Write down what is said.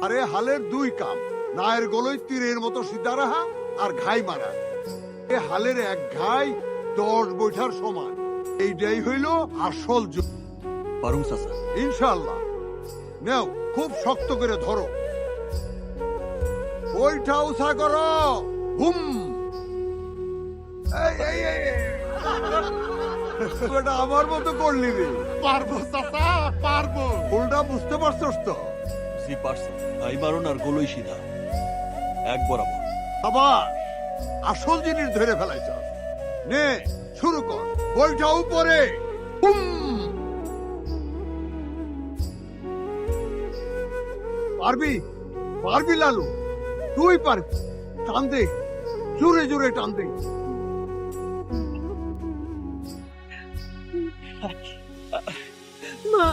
আরে হালের দুই কাম, নায়ের গলই তীরের মতো সিধা রাহা আর ঘাই মারা। এ হালের এক ঘাই 10 বৈঠার সমান। এইটাই হইল আসল যুগ। পারুম চাচা। ইনশাআল্লাহ। নেও, খুব শক্ত করে ধরো। বৈঠা উঁচা করো। হুম। এই এই এই এটা আমার মতো করলি রে। পারবো চাচা, পারবো। ভুলটা বুঝতে পারছস তো? জি পারছে। ভাই মারুন আর গোলই সিধা এক বরাবর। আবার আসল জিনিস ধরে ফেলাইছ। নে শুরু কর। বইটা উপরে। হুম। পারবি, পারবি লালু, তুই পারবি। টান দে, জোরে জোরে টান দে। মা